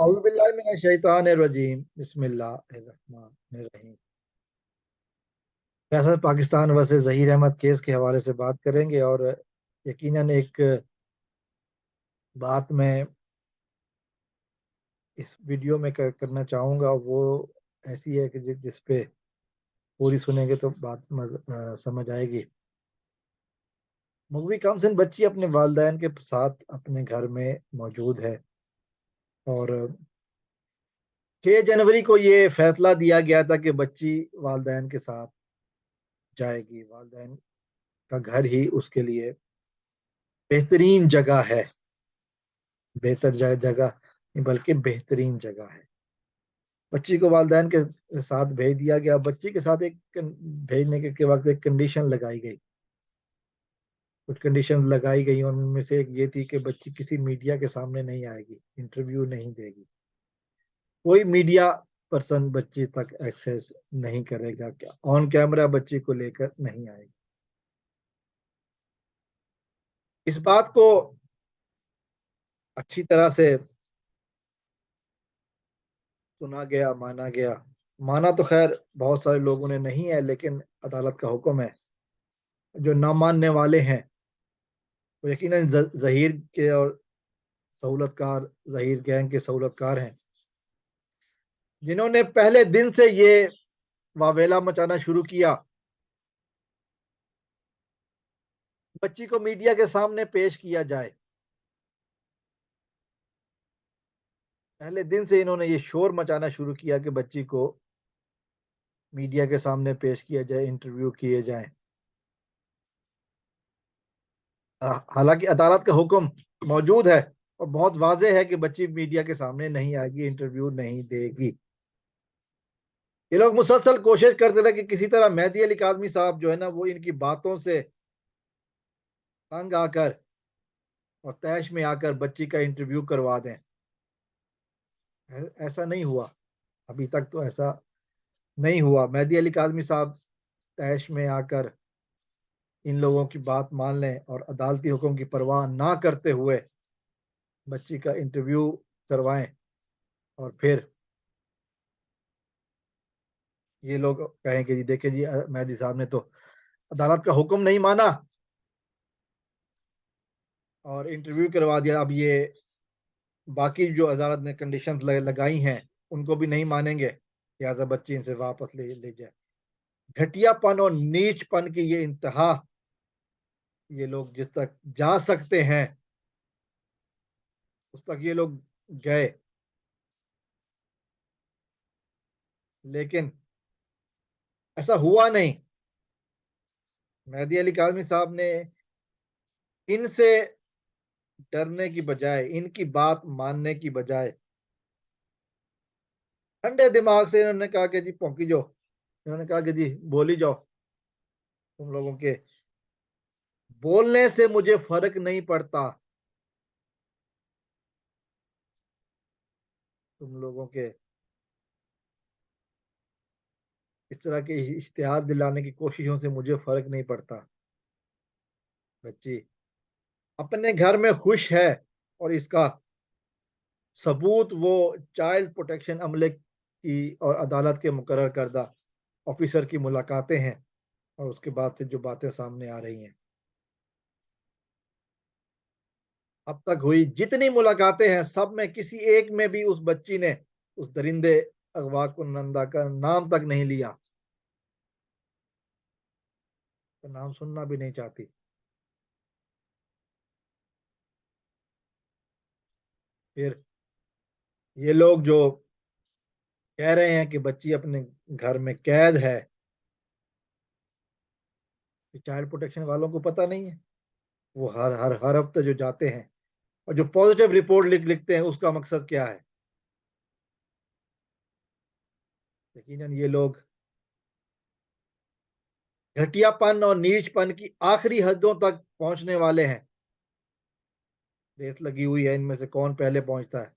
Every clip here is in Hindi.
औज़ु बिल्लाहि मिनश शैतानिर रजीम बिस्मिल्लाहिर रहमानिर रहीम। फैसल पाकिस्तान वर्सेस ज़हीर अहमद केस के हवाले से बात करेंगे और यकीनन एक बात मैं इस वीडियो में करना चाहूँगा, वो ऐसी है कि जिस पे पूरी सुनेंगे तो बात समझ आएगी। मग़वी कामसिन बच्ची अपने वालिदैन के साथ अपने घर में मौजूद है और 6 जनवरी को ये फैसला दिया गया था कि बच्ची वालिदैन के साथ जाएगी। वालिदैन का घर ही उसके लिए बेहतरीन जगह है, बेहतर जगह नहीं बल्कि बेहतरीन जगह है। बच्ची को वालिदैन के साथ भेज दिया गया। बच्ची के साथ भेजने के वक़्त एक कंडीशन लगाई गई। कुछ कंडीशंस लगाई गई, उनमें से एक ये थी कि बच्ची किसी मीडिया के सामने नहीं आएगी, इंटरव्यू नहीं देगी। कोई मीडिया पर्सन बच्ची तक एक्सेस नहीं करेगा, क्या ऑन कैमरा बच्ची को लेकर नहीं आएगी। इस बात को अच्छी तरह से सुना गया, माना गया। माना तो खैर बहुत सारे लोगों ने नहीं है, लेकिन अदालत का हुक्म है। जो ना मानने वाले हैं वो यकीनन ज़हीर के और सहूलतकार, ज़हीर गैंग के सहूलतकार हैं, जिन्होंने पहले दिन से ये वावेला मचाना शुरू किया। बच्ची को मीडिया के सामने पेश किया जाए, पहले दिन से इन्होंने ये शोर मचाना शुरू किया कि बच्ची को मीडिया के सामने पेश किया जाए, इंटरव्यू किए जाएं। हालांकि अदालत का हुक्म मौजूद है और बहुत वाज़ेह है कि बच्ची मीडिया के सामने नहीं आएगी, इंटरव्यू नहीं देगी। ये लोग मुसलसल कोशिश करते थे कि किसी तरह मेहदी अली काज़मी साहब जो है ना, वो इनकी बातों से तंग आकर और तैश में आकर बच्ची का इंटरव्यू करवा दें। ऐसा नहीं हुआ, अभी तक तो ऐसा नहीं हुआ। मेहदी अली काज़मी साहब तैश में आकर इन लोगों की बात मान लें और अदालती हुक्म की परवाह ना करते हुए बच्ची का इंटरव्यू करवाएं, और फिर ये लोग कहें कि जी देखिए जी, मेहदी साहब ने तो अदालत का हुक्म नहीं माना और इंटरव्यू करवा दिया। अब ये बाकी जो अदालत ने कंडीशंस लगाई हैं उनको भी नहीं मानेंगे, लिहाजा बच्ची इनसे वापस ले जाए। घटियापन और नीचपन की ये इंतहा ये लोग जिस तक जा सकते हैं उस तक ये लोग गए, लेकिन ऐसा हुआ नहीं। मेहदी अली काज़मी साहब ने इनसे डरने की बजाय, इनकी बात मानने की बजाय ठंडे दिमाग से इन्होंने कहा कि जी पौंकी जाओ। इन्होंने कहा कि जी बोली जाओ, तुम लोगों के बोलने से मुझे फर्क नहीं पड़ता, तुम लोगों के इस तरह के इश्तिहार दिलाने की कोशिशों से मुझे फर्क नहीं पड़ता। बच्ची अपने घर में खुश है और इसका सबूत वो चाइल्ड प्रोटेक्शन अमले की और अदालत के मुकर्रर करदा ऑफिसर की मुलाकातें हैं और उसके बाद से जो बातें सामने आ रही हैं। अब तक हुई जितनी मुलाकातें हैं, सब में किसी एक में भी उस बच्ची ने उस दरिंदे अगवा कुनंदा का नाम तक नहीं लिया, तो नाम सुनना भी नहीं चाहती। फिर ये लोग जो कह रहे हैं कि बच्ची अपने घर में कैद है, चाइल्ड प्रोटेक्शन वालों को पता नहीं है। वो हर हर हर हफ्ते जो जाते हैं और जो पॉजिटिव रिपोर्ट लिखते हैं, उसका मकसद क्या है? यकीनन ये लोग घटियापन और नीचपन की आखिरी हदों तक पहुंचने वाले हैं। रेस लगी हुई है इनमें से कौन पहले पहुंचता है।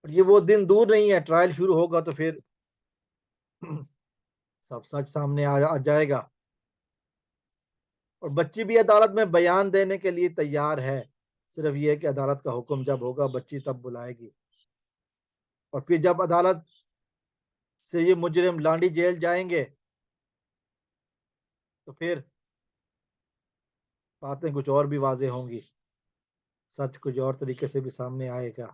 और ये वो दिन दूर नहीं है, ट्रायल शुरू होगा तो फिर सब सच सामने आ जाएगा और बच्ची भी अदालत में बयान देने के लिए तैयार है। सिर्फ ये है कि अदालत का हुक्म जब होगा बच्ची तब बुलाएगी, और फिर जब अदालत से ये मुजरिम लांडी जेल जाएंगे तो फिर बातें कुछ और भी वाज़ेह होंगी, सच कुछ और तरीके से भी सामने आएगा।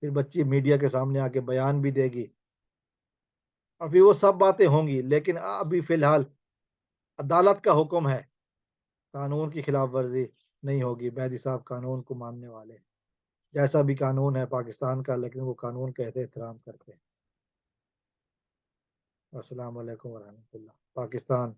फिर बच्ची मीडिया के सामने आके बयान भी देगी, और फिर वो सब बातें होंगी, लेकिन अभी फ़िलहाल अदालत का हुक्म है, कानून की खिलाफ वर्जी नहीं होगी। बैदी साहब कानून को मानने वाले हैं। जैसा भी कानून है पाकिस्तान का, लेकिन वो कानून का एहतराम करते हैं। अस्सलाम वालेकुम वरहमतुल्लाह। पाकिस्तान